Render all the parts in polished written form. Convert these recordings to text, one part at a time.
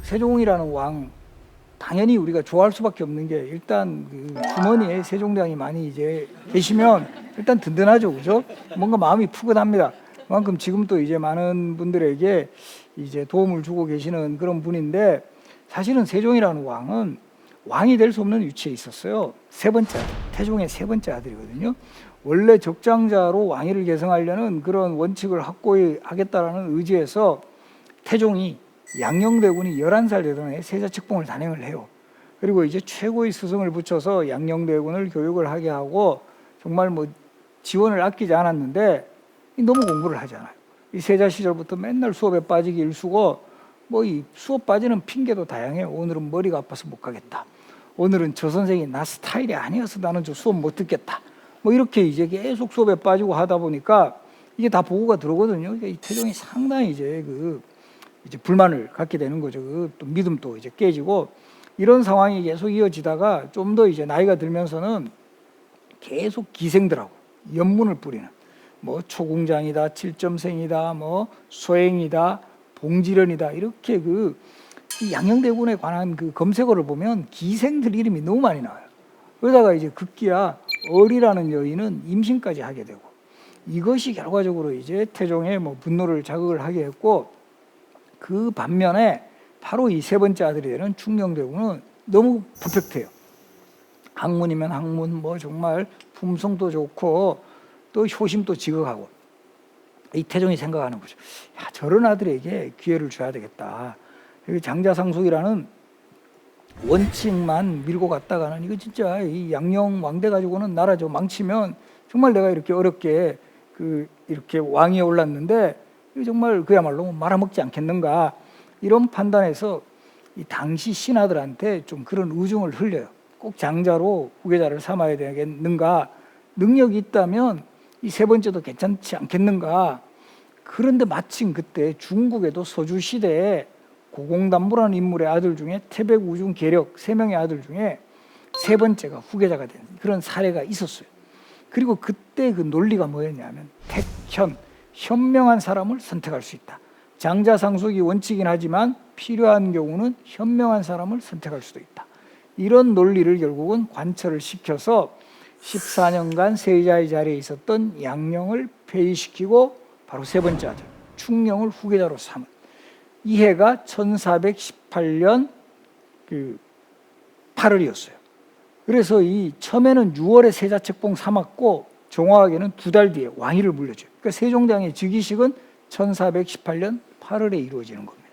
세종이라는 왕 당연히 우리가 좋아할 수밖에 없는 게 일단 그 주머니에 세종대왕이 많이 이제 계시면 일단 든든하죠, 그죠? 뭔가 마음이 푸근합니다. 그만큼 지금 또 이제 많은 분들에게 이제 도움을 주고 계시는 그런 분인데 사실은 세종이라는 왕은 왕이 될 수 없는 위치에 있었어요. 세 번째 아들, 태종의 세 번째 아들이거든요. 원래 적장자로 왕위를 계승하려는 그런 원칙을 확고하겠다라는 의지에서 태종이 양녕대군이 11살 되던 해 세자책봉을 단행을 해요. 그리고 이제 최고의 스승을 붙여서 양녕대군을 교육을 하게 하고 정말 뭐 지원을 아끼지 않았는데 너무 공부를 하잖아요. 이 세자 시절부터 맨날 수업에 빠지기 일쑤고 뭐 이 수업 빠지는 핑계도 다양해요. 오늘은 머리가 아파서 못 가겠다. 오늘은 저 선생이 나 스타일이 아니어서 나는 저 수업 못 듣겠다. 뭐 이렇게 이제 계속 수업에 빠지고 하다 보니까 이게 다 보고가 들어오거든요. 그러니까 이 태종이 상당히 이제 불만을 갖게 되는 거죠. 또 믿음도 이제 깨지고 이런 상황이 계속 이어지다가 좀 더 이제 나이가 들면서는 계속 기생들하고 연문을 뿌리는 뭐 초궁장이다, 칠점생이다, 뭐 소행이다, 봉지련이다 이렇게 이 양녕대군에 관한 그 검색어를 보면 기생들 이름이 너무 많이 나와요. 그러다가 이제 급기야 어리라는 여인은 임신까지 하게 되고 이것이 결과적으로 이제 태종의 뭐 분노를 자극을 하게 했고 그 반면에 바로 이 세 번째 아들이 되는 충녕대군은 너무 퍼펙트해요. 학문이면 학문, 뭐 정말 품성도 좋고 또 효심도 지극하고 이 태종이 생각하는 거죠. 야, 저런 아들에게 기회를 줘야 되겠다. 여기 장자상속이라는 원칙만 밀고 갔다가는 이거 진짜 이 양녕 왕대 가지고는 나라 저 망치면 정말 내가 이렇게 어렵게 이렇게 왕위에 올랐는데 이거 정말 그야말로 말아먹지 않겠는가 이런 판단에서 이 당시 신하들한테 좀 그런 의중을 흘려요. 꼭 장자로 후계자를 삼아야 되겠는가 능력이 있다면 이 세 번째도 괜찮지 않겠는가. 그런데 마침 그때 중국에도 서주 시대에 고공담부라는 인물의 아들 중에 태백우중 계력 3명의 아들 중에 세 번째가 후계자가 된 그런 사례가 있었어요. 그리고 그때 그 논리가 뭐였냐면 택현, 현명한 사람을 선택할 수 있다. 장자상속이 원칙이긴 하지만 필요한 경우는 현명한 사람을 선택할 수도 있다. 이런 논리를 결국은 관철을 시켜서 14년간 세자의 자리에 있었던 양녕을 폐위시키고 바로 세 번째 아들 충녕을 후계자로 삼은 이 해가 1418년 8월이었어요. 그래서 이 처음에는 6월에 세자책봉 삼았고 정확하게는 2달 뒤에 왕위를 물려줘요. 그러니까 세종대왕의 즉위식은 1418년 8월에 이루어지는 겁니다.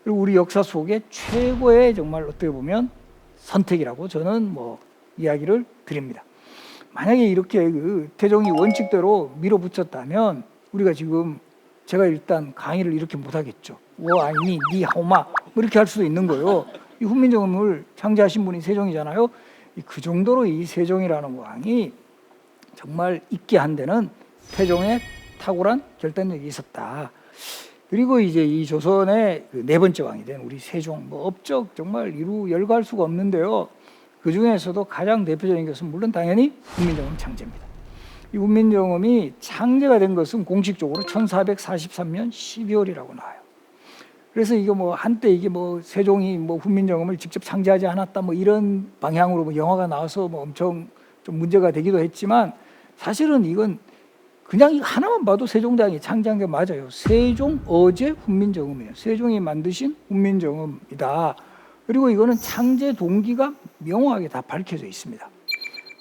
그리고 우리 역사 속에 최고의 정말 어떻게 보면 선택이라고 저는 뭐 이야기를 드립니다. 만약에 이렇게 태종이 원칙대로 밀어붙였다면 우리가 지금 제가 일단 강의를 이렇게 못하겠죠. 아니 니 하오마 뭐 이렇게 할 수도 있는 거예요. 이 훈민정음을 창제하신 분이 세종이잖아요. 그 정도로 이 세종이라는 왕이 정말 있게 한 데는 태종의 탁월한 결단력이 있었다. 그리고 이제 이 조선의 네 번째 왕이 된 우리 세종, 뭐 업적 정말 이루 열거할 수가 없는데요. 그 중에서도 가장 대표적인 것은 물론 당연히 훈민정음 창제입니다. 이 훈민정음이 창제가 된 것은 공식적으로 1443년 12월이라고 나와요. 그래서 이거 뭐 한때 이게 뭐 세종이 뭐 훈민정음을 직접 창제하지 않았다 뭐 이런 방향으로 뭐 영화가 나와서 뭐 엄청 좀 문제가 되기도 했지만 사실은 이건 그냥 이거 하나만 봐도 세종대왕이 창제한 게 맞아요. 세종 어제 훈민정음이에요. 세종이 만드신 훈민정음이다. 그리고 이거는 창제 동기가 명확하게 다 밝혀져 있습니다.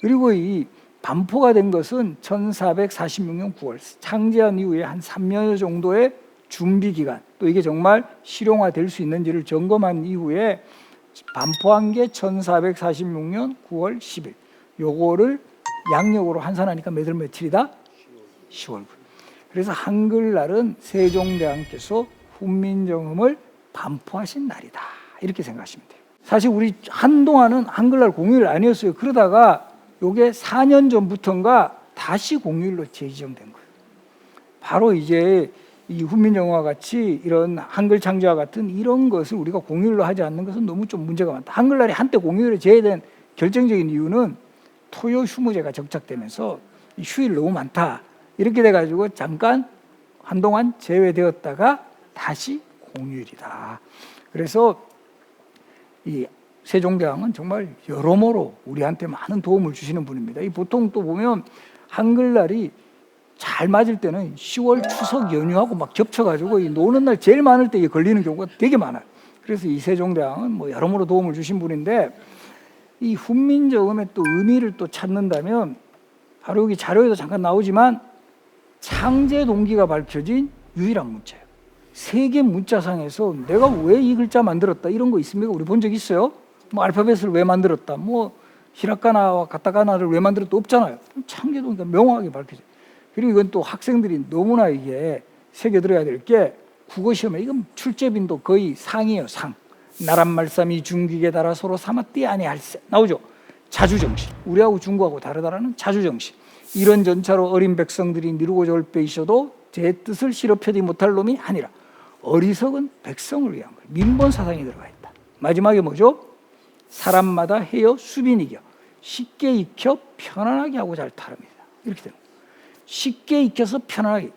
그리고 이 반포가 된 것은 1446년 9월 창제한 이후에 한 3년 정도의 준비 기간 또 이게 정말 실용화될 수 있는지를 점검한 이후에 반포한 게 1446년 9월 10일 요거를 양력으로 환산하니까 몇월 며칠이다? 10월 9일. 그래서 한글날은 세종대왕께서 훈민정음을 반포하신 날이다 이렇게 생각하시면 돼요. 사실 우리 한동안은 한글날 공휴일 아니었어요. 그러다가 요게 4년 전부터인가 다시 공휴일로 재지정된 거예요. 바로 이제 이 훈민정음과 같이 이런 한글 창제와 같은 이런 것을 우리가 공휴일로 하지 않는 것은 너무 좀 문제가 많다. 한글날이 한때 공휴일에 제외된 결정적인 이유는 토요 휴무제가 정착되면서 휴일 너무 많다. 이렇게 돼가지고 잠깐 한동안 제외되었다가 다시 공휴일이다. 그래서 이 세종대왕은 정말 여러모로 우리한테 많은 도움을 주시는 분입니다. 이 보통 또 보면 한글날이 잘 맞을 때는 10월 추석 연휴하고 막 겹쳐가지고 이 노는 날 제일 많을 때 걸리는 경우가 되게 많아요. 그래서 이 세종대왕은 뭐 여러모로 도움을 주신 분인데, 이 훈민정음의 또 의미를 또 찾는다면 바로 여기 자료에도 잠깐 나오지만 창제 동기가 밝혀진 유일한 문자예요. 세계 문자상에서 내가 왜 이 글자 만들었다 이런 거 있습니까? 우리 본 적 있어요? 뭐 알파벳을 왜 만들었다, 뭐 히라카나와 가타카나를 왜 만들었다 없잖아요. 창제 동기가 명확하게 밝혀져요. 그리고 이건 또 학생들이 너무나 이게 새겨들어야 될 게, 국어 시험에 이건 출제 빈도 거의 상이에요. 상. 나란 말씀이 중국에 달아 서로 삼았디 아니할세 나오죠. 자주정신. 우리하고 중국하고 다르다라는 자주정신. 이런 전차로 어린 백성들이 미루고 졸빼이셔도 제 뜻을 실업하지 못할 놈이 아니라, 어리석은 백성을 위한 거예요. 민본사상이 들어가 있다. 마지막에 뭐죠? 사람마다 헤어 수빈이겨 쉽게 익혀 편안하게 하고 잘 타릅니다. 이렇게 됩니다. 쉽게 익혀서 편안하게.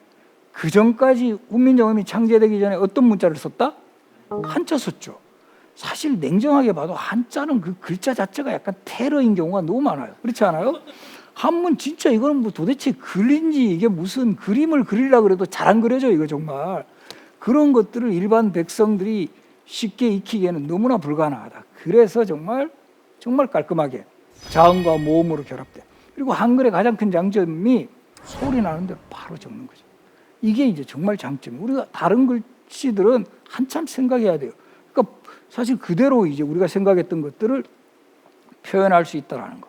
그 전까지 훈민정음이 창제되기 전에 어떤 문자를 썼다? 한자 썼죠. 사실 냉정하게 봐도 한자는 그 글자 자체가 약간 테러인 경우가 너무 많아요. 그렇지 않아요? 한문 진짜 이거는 뭐 도대체 글인지 이게 무슨 그림을 그리려고 그래도 잘 안 그려져 이거 정말. 그런 것들을 일반 백성들이 쉽게 익히기에는 너무나 불가능하다. 그래서 정말 깔끔하게 자음과 모음으로 결합돼. 그리고 한글의 가장 큰 장점이 소리 나는 대로 바로 적는 거죠. 이게 이제 정말 장점이에요. 우리가 다른 글씨들은 한참 생각해야 돼요. 그러니까 사실 그대로 이제 우리가 생각했던 것들을 표현할 수 있다는 거.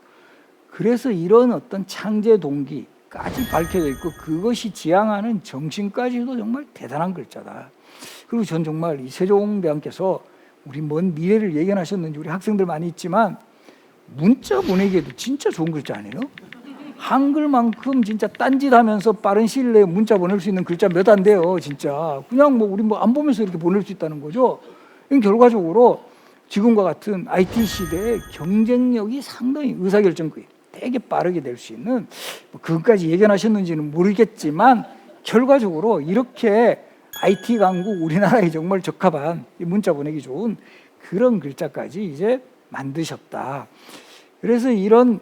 그래서 이런 어떤 창제 동기까지 밝혀져 있고, 그것이 지향하는 정신까지도 정말 대단한 글자다. 그리고 전 정말 이 세종대왕께서 우리 먼 미래를 예견하셨는지, 우리 학생들 많이 있지만 문자 보내기에도 진짜 좋은 글자 아니에요? 한글만큼 진짜 딴짓하면서 빠른 시일 내에 문자 보낼 수 있는 글자 몇 안 돼요, 진짜. 그냥 뭐 우리 뭐 안 보면서 이렇게 보낼 수 있다는 거죠. 결과적으로 지금과 같은 IT 시대의 경쟁력이 상당히 의사결정권이 되게 빠르게 될 수 있는, 뭐 그것까지 예견하셨는지는 모르겠지만 결과적으로 이렇게 IT 강국 우리나라에 정말 적합한 문자 보내기 좋은 그런 글자까지 이제 만드셨다. 그래서 이런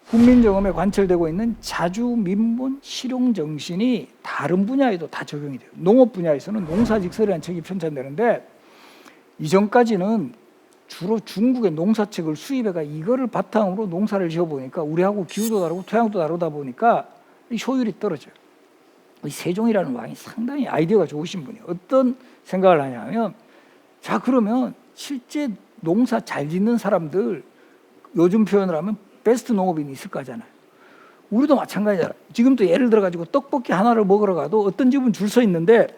훈민정음에 관철되고 있는 자주민본 실용정신이 다른 분야에도 다 적용이 돼요. 농업 분야에서는 농사직설이라는 책이 편찬되는데, 이전까지는 주로 중국의 농사책을 수입해가 이거를 바탕으로 농사를 지어보니까 우리하고 기후도 다르고 토양도 다르다 보니까 효율이 떨어져요. 이 세종이라는 왕이 상당히 아이디어가 좋으신 분이에요. 어떤 생각을 하냐면, 자 그러면 실제 농사 잘 짓는 사람들, 요즘 표현을 하면 베스트 농업인이 있을 거잖아요. 우리도 마찬가지잖아요. 지금도 예를 들어가지고 떡볶이 하나를 먹으러 가도 어떤 집은 줄 서 있는데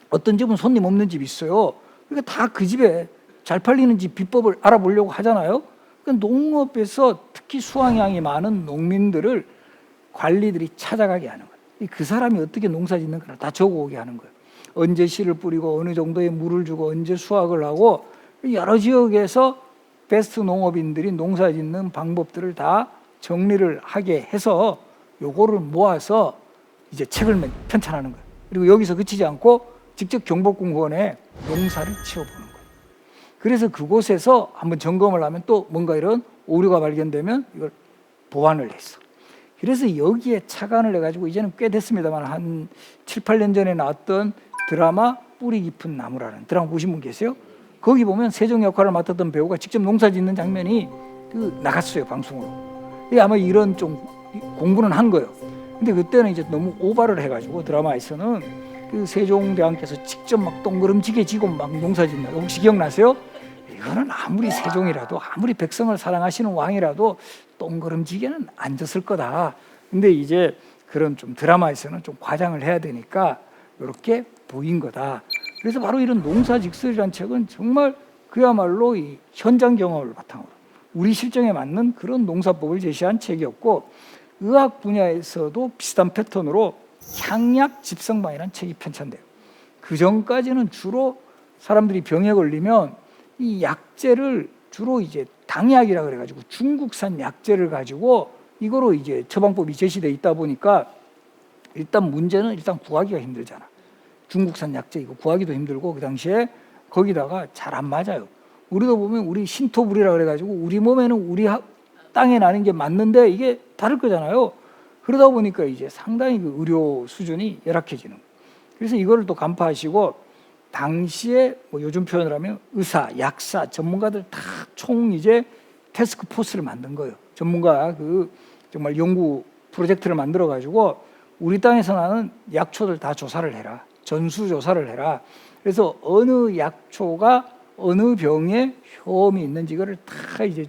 어떤 집은 손님 없는 집이 있어요. 그러니까 다 그 집에 잘 팔리는 집 비법을 알아보려고 하잖아요. 그러니까 농업에서 특히 수확량이 많은 농민들을 관리들이 찾아가게 하는 거예요. 그 사람이 어떻게 농사 짓는가 다 적어오게 하는 거예요. 언제 씨를 뿌리고 어느 정도의 물을 주고 언제 수확을 하고, 여러 지역에서 베스트 농업인들이 농사 짓는 방법들을 다 정리를 하게 해서 요거를 모아서 이제 책을 편찬하는 거예요. 그리고 여기서 그치지 않고 직접 경복궁원에 농사를 지어보는 거예요. 그래서 그곳에서 한번 점검을 하면 또 뭔가 이런 오류가 발견되면 이걸 보완을 했어. 그래서 여기에 착안을 해가지고 이제는 꽤 됐습니다만 한 7, 8년 전에 나왔던 드라마 뿌리 깊은 나무라는 드라마 보신 분 계세요? 거기 보면 세종 역할을 맡았던 배우가 직접 농사 짓는 장면이 나갔어요, 방송으로. 아마 이런 좀 공부는 한 거예요. 근데 그때는 이제 너무 오바를 해가지고 드라마에서는 그 세종대왕께서 직접 막 동그름지게 지고 막 농사 짓는 거 혹시 기억나세요? 이거는 아무리 세종이라도, 아무리 백성을 사랑하시는 왕이라도 동그름지게는 안 졌을 거다. 근데 이제 그런 좀 드라마에서는 좀 과장을 해야 되니까 이렇게 보인 거다. 그래서 바로 이런 농사직설이라는 책은 정말 그야말로 이 현장 경험을 바탕으로 우리 실정에 맞는 그런 농사법을 제시한 책이었고, 의학 분야에서도 비슷한 패턴으로 향약 집성반이라는 책이 편찬돼요. 그 전까지는 주로 사람들이 병에 걸리면 이 약재를 주로 이제 당약이라 그래가지고 중국산 약재를 가지고 이거로 이제 처방법이 제시돼 있다 보니까 일단 문제는 구하기가 힘들잖아. 중국산 약재 이거 구하기도 힘들고 그 당시에 거기다가 잘 안 맞아요. 우리도 보면 우리 신토불이라 그래가지고 우리 몸에는 우리 땅에 나는 게 맞는데 이게 다를 거잖아요. 그러다 보니까 이제 상당히 그 의료 수준이 열악해지는 거예요. 그래서 이거를 또 간파하시고 당시에 뭐 요즘 표현을 하면 의사, 약사, 전문가들 다 총 이제 태스크 포스를 만든 거예요. 전문가 그 정말 연구 프로젝트를 만들어 가지고 우리 땅에서 나는 약초들 다 조사를 해라. 전수 조사를 해라. 그래서 어느 약초가 어느 병에 효험이 있는지 이거를 다 이제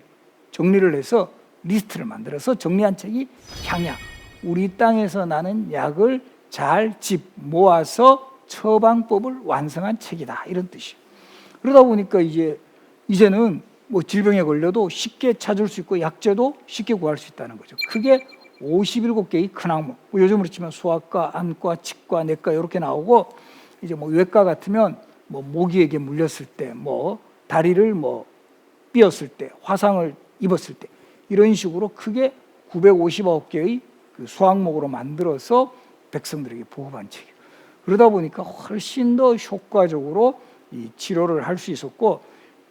정리를 해서 리스트를 만들어서 정리한 책이 향약. 우리 땅에서 나는 약을 잘 모아서 처방법을 완성한 책이다. 이런 뜻이에요. 그러다 보니까 이제는 뭐 질병에 걸려도 쉽게 찾을 수 있고 약제도 쉽게 구할 수 있다는 거죠. 크게 57개의 큰 항목. 뭐 요즘으로 치면 소아과, 안과, 치과, 내과 이렇게 나오고 이제 뭐 외과 같으면 뭐 모기에게 물렸을 때, 뭐 다리를 뭐 삐었을 때, 화상을 입었을 때 이런 식으로 크게 959개의 그 수항목으로 만들어서 백성들에게 보급한 책이에요. 그러다 보니까 훨씬 더 효과적으로 이 치료를 할 수 있었고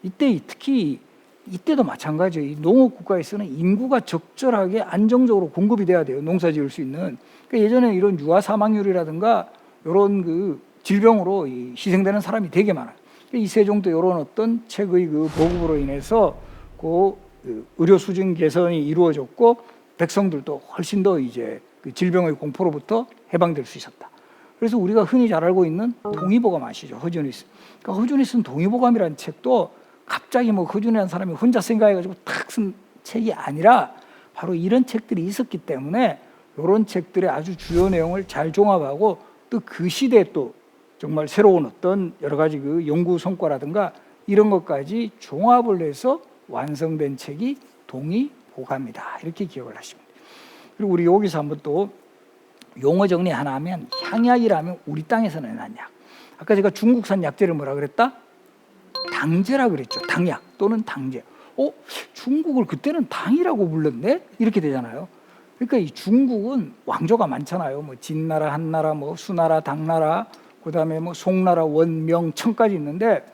이때 특히 이때도 마찬가지예요. 이 농업 국가에서는 인구가 적절하게 안정적으로 공급이 돼야 돼요. 농사 지을 수 있는. 그러니까 예전에 이런 유아 사망률이라든가 이런 그 질병으로 희생되는 사람이 되게 많아요. 이 세종도 이런 어떤 책의 그 보급으로 인해서 그 의료 수준 개선이 이루어졌고 백성들도 훨씬 더 이제 그 질병의 공포로부터 해방될 수 있었다. 그래서 우리가 흔히 잘 알고 있는 동의보감 아시죠? 허준이스. 그러니까 허준이 쓴 동의보감이라는 책도 갑자기 뭐 허준이라는 사람이 혼자 생각해가지고 탁 쓴 책이 아니라 바로 이런 책들이 있었기 때문에 이런 책들의 아주 주요 내용을 잘 종합하고 또 그 시대에 또 정말 새로운 어떤 여러 가지 그 연구 성과라든가 이런 것까지 종합을 해서 완성된 책이 동의보감이다. 이렇게 기억을 하시면 돼요. 그리고 우리 여기서 한번 또 용어 정리 하나 하면 향약이라면 우리 땅에서는 난 약. 아까 제가 중국산 약재를 뭐라 그랬다? 당제라 그랬죠. 당약 또는 당제. 중국을 그때는 당이라고 불렀네? 이렇게 되잖아요. 그러니까 이 중국은 왕조가 많잖아요. 뭐 진나라, 한나라, 뭐 수나라, 당나라, 그다음에 뭐 송나라, 원, 명, 청까지 있는데,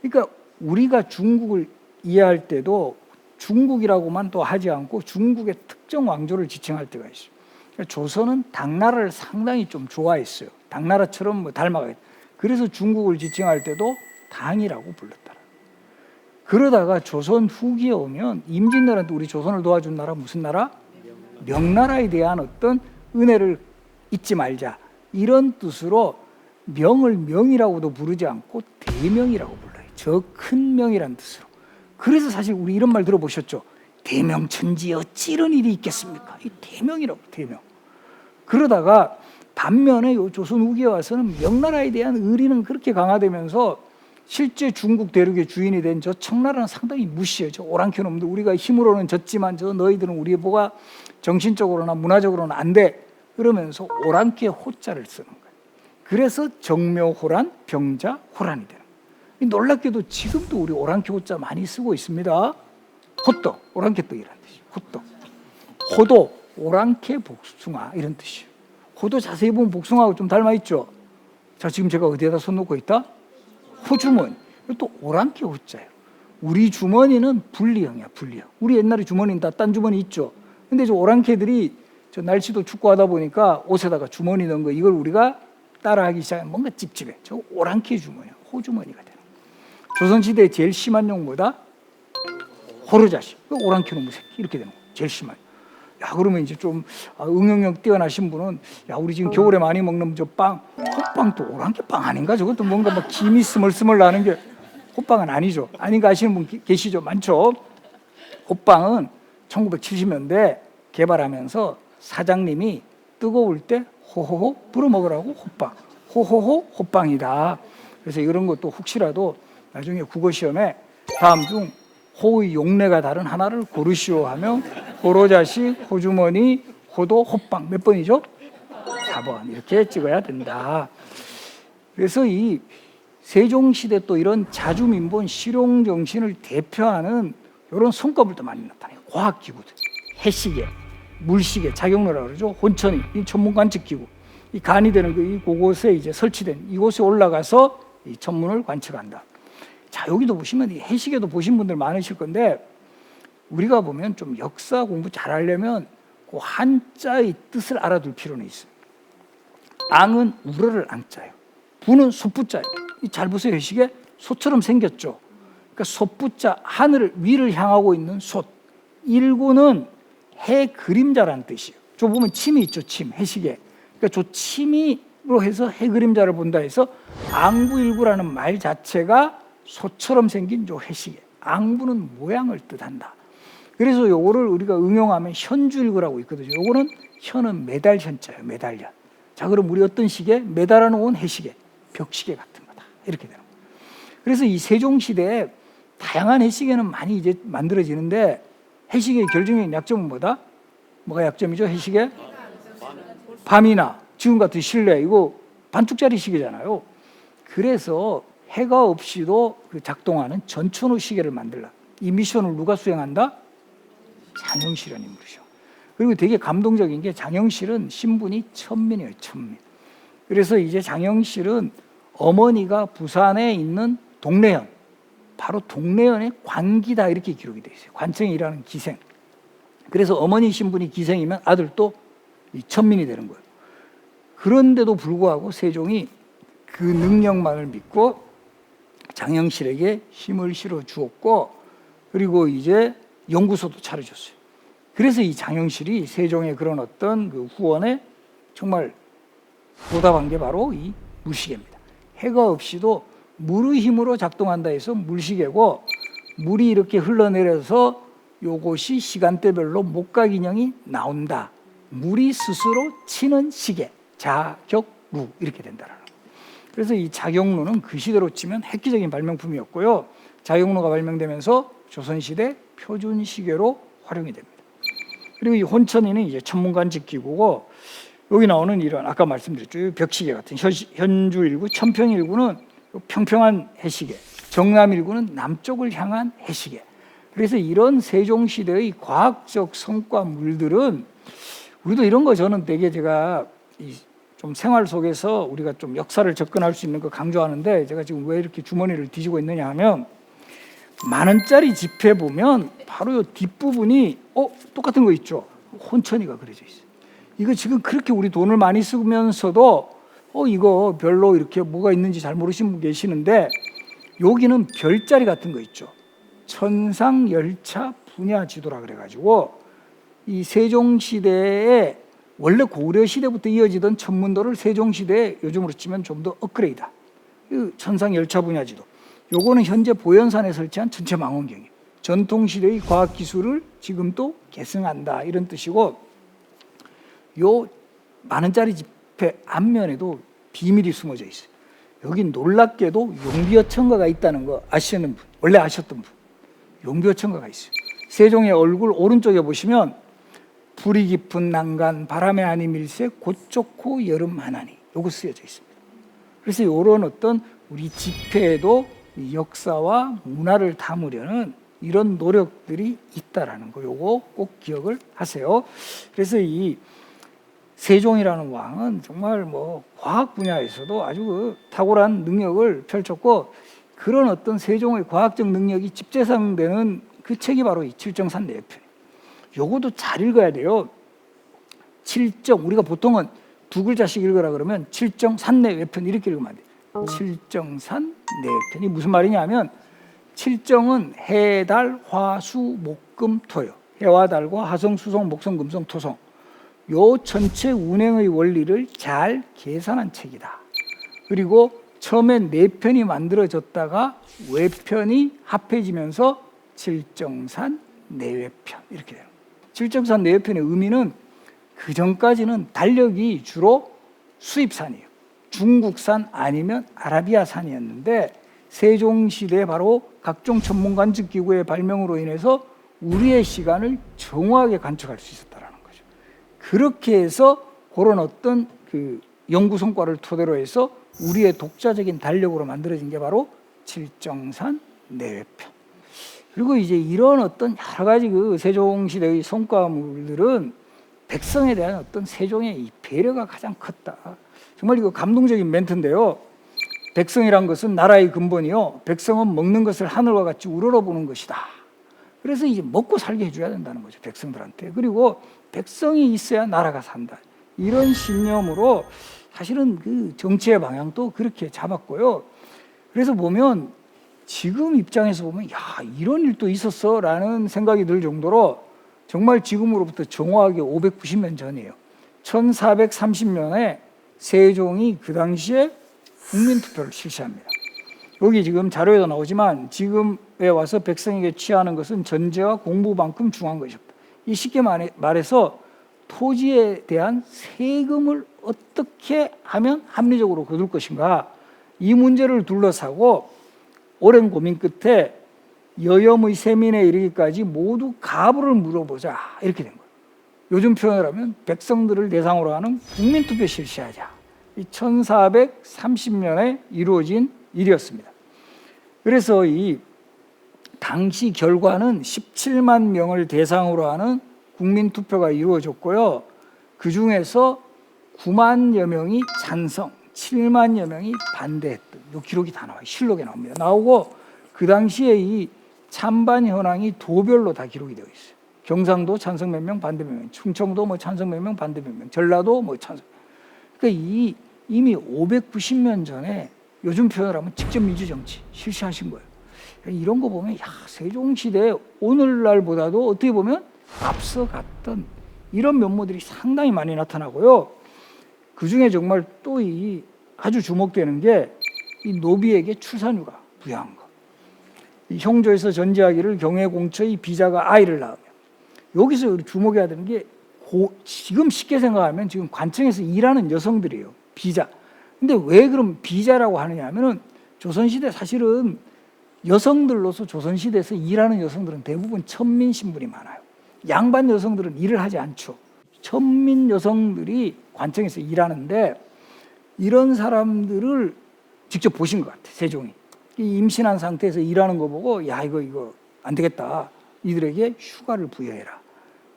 그러니까 우리가 중국을 이해할 때도 중국이라고만 또 하지 않고 중국의 특정 왕조를 지칭할 때가 있어요. 그러니까 조선은 당나라를 상당히 좀 좋아했어요. 당나라처럼 뭐 닮아가겠다. 그래서 중국을 지칭할 때도 당이라고 불렀더라. 그러다가 조선 후기에 오면 임진왜란때 우리 조선을 도와준 나라 무슨 나라? 명나라에 대한 어떤 은혜를 잊지 말자. 이런 뜻으로 명을 명이라고도 부르지 않고 대명이라고 불러요. 저 큰 명이란 뜻으로. 그래서 사실 우리 이런 말 들어보셨죠? 대명천지 어찌 이런 일이 있겠습니까? 이 대명이라고, 대명. 그러다가 반면에 요 조선 후기에 와서는 명나라에 대한 의리는 그렇게 강화되면서 실제 중국 대륙의 주인이 된 저 청나라는 상당히 무시해요. 저 오랑캐 놈들 우리가 힘으로는 졌지만 저 너희들은 우리 뭐가 정신적으로나 문화적으로는 안 돼. 그러면서 오랑캐 호자를 쓰는 거예요. 그래서 정묘호란, 병자, 호란이 되는 거예요. 놀랍게도 지금도 우리 오랑캐 호자 많이 쓰고 있습니다. 호떡, 오랑캐 떡이라는 뜻이에요. 호떡. 호도, 오랑캐 복숭아 이런 뜻이에요. 호도 자세히 보면 복숭아하고 좀 닮아있죠. 자, 지금 제가 어디에다 손 놓고 있다? 호주머니. 또 오랑캐 호자예요. 우리 주머니는 분리형이야, 분리형. 우리 옛날에 주머니는 다 딴 주머니 있죠. 근데 저 오랑캐들이 저 날씨도 춥고 하다 보니까 옷에다가 주머니 넣은 거 이걸 우리가 따라하기 시작하면 뭔가 찝찝해. 저 오랑캐 주머니야, 호주머니가 되는 거예요. 조선시대에 제일 심한 용어다? 호르자식. 오랑캐 놈의 새끼. 이렇게 되는 거예요. 제일 심한. 야, 그러면 이제 좀 응용력 뛰어나신 분은 야, 우리 지금 겨울에 많이 먹는 저 빵, 호빵도 오랑캐 빵 아닌가? 저것도 뭔가 막 김이 스멀스멀 나는 게 호빵은 아니죠. 아닌가 하시는 분 계시죠? 많죠. 호빵은 1970년대 개발하면서 사장님이 뜨거울 때 호호호 불어 먹으라고 호빵, 호호호 호빵이다. 그래서 이런 것도 혹시라도 나중에 국어시험에 다음 중 호의 용례가 다른 하나를 고르시오 하면 호로자식, 호주머니, 호도, 호빵 몇 번이죠? 4번 이렇게 찍어야 된다. 그래서 이 세종시대 또 이런 자주민본 실용정신을 대표하는 이런 손꼽을도 많이 나타나요. 과학기구들, 해시계, 물시계, 자경로라고 그러죠. 혼천이, 이 천문관측기구, 이 간이 되는 이 곳에 이제 설치된 이곳에 올라가서 이 천문을 관측한다. 자, 여기도 보시면 이 해시계도 보신 분들 많으실 건데 우리가 보면 좀 역사 공부 잘하려면 그 한자의 뜻을 알아둘 필요는 있어요. 앙은 우러를 앙자예요. 부는 솥부자예요. 잘 보세요. 해시계 솥처럼 생겼죠. 그러니까 솥부자, 하늘 위를 향하고 있는 솥. 일구는 해 그림자라는 뜻이에요. 저 보면 침이 있죠. 침, 해시계. 그러니까 저 침이로 해서 해 그림자를 본다 해서 앙부일구라는 말 자체가 솥처럼 생긴 저 해시계. 앙부는 모양을 뜻한다. 그래서 요거를 우리가 응용하면 현주일구라고 있거든요. 요거는 현은 매달 현자예요. 매달현. 자, 그럼 우리 어떤 시계? 매달아 놓은 해시계, 벽시계 같은 거다. 이렇게 되는 거예요. 그래서 이 세종시대에 다양한 해시계는 많이 이제 만들어지는데 해시계의 결정적인 약점은 뭐다? 뭐가 약점이죠? 해시계? 밤이나 지금 같은 실내, 이거 반쪽짜리 시계잖아요. 그래서 해가 없이도 작동하는 전천후 시계를 만들라. 이 미션을 누가 수행한다? 장영실이라는 인물이죠. 그리고 되게 감동적인 게 장영실은 신분이 천민이에요. 천민. 그래서 이제 장영실은 어머니가 부산에 있는 동래현, 바로 동래현의 관기다 이렇게 기록이 되어 있어요. 관청에 일하는 기생. 그래서 어머니 신분이 기생이면 아들도 이 천민이 되는 거예요. 그런데도 불구하고 세종이 그 능력만을 믿고 장영실에게 힘을 실어 주었고, 그리고 이제 연구소도 차려줬어요. 그래서 이 장영실이 세종의 그런 어떤 그 후원에 정말 보답한 게 바로 이 물시계입니다. 해가 없이도 물의 힘으로 작동한다 해서 물시계고, 물이 이렇게 흘러내려서 요것이 시간대별로 목각인형이 나온다. 물이 스스로 치는 시계, 자격루 이렇게 된다라는 거예요. 그래서 이 자격루는 그 시대로 치면 획기적인 발명품이었고요. 자격루가 발명되면서 조선시대 표준 시계로 활용이 됩니다. 그리고 이 혼천이는 이제 천문관측 기구고, 여기 나오는 이런 아까 말씀드렸죠. 벽시계 같은 현주일구, 천평일구는 평평한 해시계, 정남일구는 남쪽을 향한 해시계. 그래서 이런 세종시대의 과학적 성과물들은 우리도 이런 거 저는 되게 제가 좀 생활 속에서 우리가 좀 역사를 접근할 수 있는 거 강조하는데, 제가 지금 왜 이렇게 주머니를 뒤지고 있느냐 하면 10,000원짜리 지폐 보면 바로 요 뒷부분이 똑같은 거 있죠. 혼천이가 그려져 있어요. 이거 지금 그렇게 우리 돈을 많이 쓰면서도 이거 별로 이렇게 뭐가 있는지 잘 모르시는 분 계시는데, 여기는 별자리 같은 거 있죠. 천상열차 분야지도라 그래가지고 이 세종시대에 원래 고려시대부터 이어지던 천문도를 세종시대에 요즘으로 치면 좀 더 업그레이드. 천상열차 분야지도. 요거는 현재 보현산에 설치한 전체망원경이에요. 전통시대의 과학기술을 지금도 계승한다 이런 뜻이고, 요 10,000원짜리 지폐 앞면에도 비밀이 숨어져 있어요. 여기 놀랍게도 용비어천가가 있다는 거 아시는 분, 원래 아셨던 분, 용비어천가가 있어요. 세종의 얼굴 오른쪽에 보시면 불이 깊은 난간 바람에 아니 밀색 곧 좋고 여름 하나니, 요거 쓰여져 있습니다. 그래서 이런 어떤 우리 지폐에도 역사와 문화를 담으려는 이런 노력들이 있다라는 거, 요거 꼭 기억을 하세요. 그래서 이 세종이라는 왕은 정말 뭐 과학 분야에서도 아주 탁월한 능력을 펼쳤고, 그런 어떤 세종의 과학적 능력이 집재상되는 그 책이 바로 이 칠정산 내외편. 요것도 잘 읽어야 돼요. 칠정, 우리가 보통은 두 글자씩 읽으라 그러면 칠정산 내외편 이렇게 읽으면 안 돼요. 칠정산 내외편이 무슨 말이냐면, 칠정은 해, 달, 화, 수, 목, 금, 토요. 해와 달과 화성, 수성, 목성, 금성, 토성. 요 전체 운행의 원리를 잘 계산한 책이다. 그리고 처음에 네 편이 만들어졌다가 외편이 합해지면서 칠정산 내외편 이렇게 돼요. 칠정산 내외편의 의미는 그 전까지는 달력이 주로 수입산이에요. 중국산 아니면 아라비아산이었는데, 세종시대 바로 각종 천문관측 기구의 발명으로 인해서 우리의 시간을 정확하게 관측할 수 있었다라는 거죠. 그렇게 해서 그런 어떤 그 연구 성과를 토대로 해서 우리의 독자적인 달력으로 만들어진 게 바로 칠정산 내외편. 그리고 이제 이런 어떤 여러 가지 그 세종시대의 성과물들은 백성에 대한 어떤 세종의 이 배려가 가장 컸다. 정말 이거 감동적인 멘트인데요. 백성이란 것은 나라의 근본이요 백성은 먹는 것을 하늘과 같이 우러러보는 것이다. 그래서 이제 먹고 살게 해줘야 된다는 거죠, 백성들한테. 그리고 백성이 있어야 나라가 산다. 이런 신념으로 사실은 그 정치의 방향도 그렇게 잡았고요. 그래서 보면 지금 입장에서 보면 야, 이런 일도 있었어라는 생각이 들 정도로 정말 지금으로부터 정확하게 590년 전이에요. 1430년에 세종이 그 당시에 국민투표를 실시합니다. 여기 지금 자료에도 나오지만 지금에 와서 백성에게 취하는 것은 전제와 공부만큼 중요한 것이었다. 이 쉽게 말해서 토지에 대한 세금을 어떻게 하면 합리적으로 거둘 것인가, 이 문제를 둘러싸고 오랜 고민 끝에 여염의 세민에 이르기까지 모두 가부를 물어보자, 이렇게 된 거예요. 요즘 표현을 하면 백성들을 대상으로 하는 국민투표 실시하자. 이 1430년에 이루어진 일이었습니다. 그래서 이 당시 결과는 17만 명을 대상으로 하는 국민투표가 이루어졌고요. 그 중에서 9만여 명이 찬성, 7만여 명이 반대했던 이 기록이 다 나와요. 실록에 나옵니다. 나오고 그 당시에 이 찬반 현황이 도별로 다 기록이 되어 있어요. 경상도 찬성 몇 명, 반대 몇 명, 충청도 뭐 찬성 몇 명, 반대 몇 명, 전라도 뭐 찬성. 그러니까 이미 590년 전에 요즘 표현을 하면 직접 민주정치 실시하신 거예요. 이런 거 보면 야, 세종시대 오늘날보다도 어떻게 보면 앞서갔던 이런 면모들이 상당히 많이 나타나고요. 그중에 정말 또 이 아주 주목되는 게 이 노비에게 출산휴가 부여한 거. 이 형조에서 전제하기를 경외공처의 비자가 아이를 낳으며, 여기서 주목해야 되는 게 지금 쉽게 생각하면 지금 관청에서 일하는 여성들이에요. 비자. 근데 왜 그럼 비자라고 하느냐 하면은 조선시대 사실은 여성들로서 조선시대에서 일하는 여성들은 대부분 천민 신분이 많아요. 양반 여성들은 일을 하지 않죠. 천민 여성들이 관청에서 일하는데 이런 사람들을 직접 보신 것 같아요, 세종이. 임신한 상태에서 일하는 거 보고 야, 이거 안 되겠다. 이들에게 휴가를 부여해라.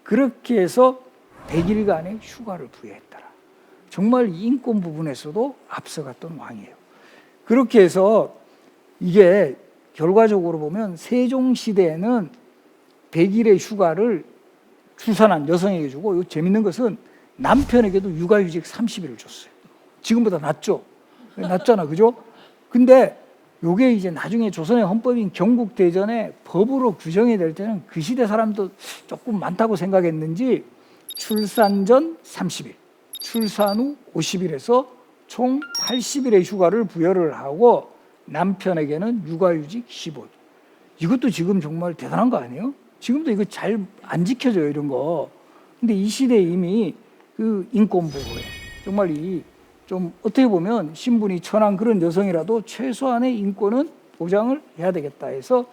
그렇게 해서 100일간의 휴가를 부여했더라. 정말 인권 부분에서도 앞서갔던 왕이에요. 그렇게 해서 이게 결과적으로 보면 세종시대에는 100일의 휴가를 출산한 여성에게 주고, 재밌는 것은 남편에게도 육아휴직 30일을 줬어요. 지금보다 낫죠? 낫잖아, 그죠? 근데 요게 이제 나중에 조선의 헌법인 경국대전에 법으로 규정이 될 때는 그 시대 사람도 조금 많다고 생각했는지 출산 전 30일, 출산 후 50일에서 총 80일의 휴가를 부여를 하고 남편에게는 육아휴직 15일. 이것도 지금 정말 대단한 거 아니에요? 지금도 이거 잘 안 지켜져요, 이런 거. 근데 이 시대에 이미 그 인권보호에 정말 좀 어떻게 보면 신분이 천한 그런 여성이라도 최소한의 인권은 보장을 해야 되겠다 해서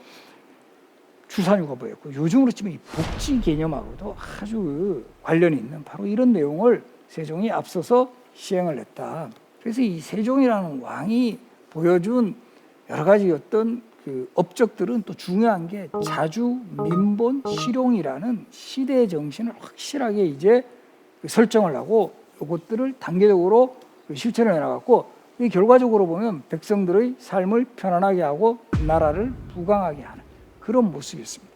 출산휴가 부여했고, 요즘으로 치면 이 복지 개념하고도 아주 관련이 있는 바로 이런 내용을 세종이 앞서서 시행을 했다. 그래서 이 세종이라는 왕이 보여준 여러 가지 어떤 그 업적들은 또 중요한 게 자주, 민본, 실용이라는 시대의 정신을 확실하게 이제 설정을 하고 이것들을 단계적으로 실천을 해나갔고, 이 결과적으로 보면 백성들의 삶을 편안하게 하고 나라를 부강하게 하는 그런 모습이었습니다.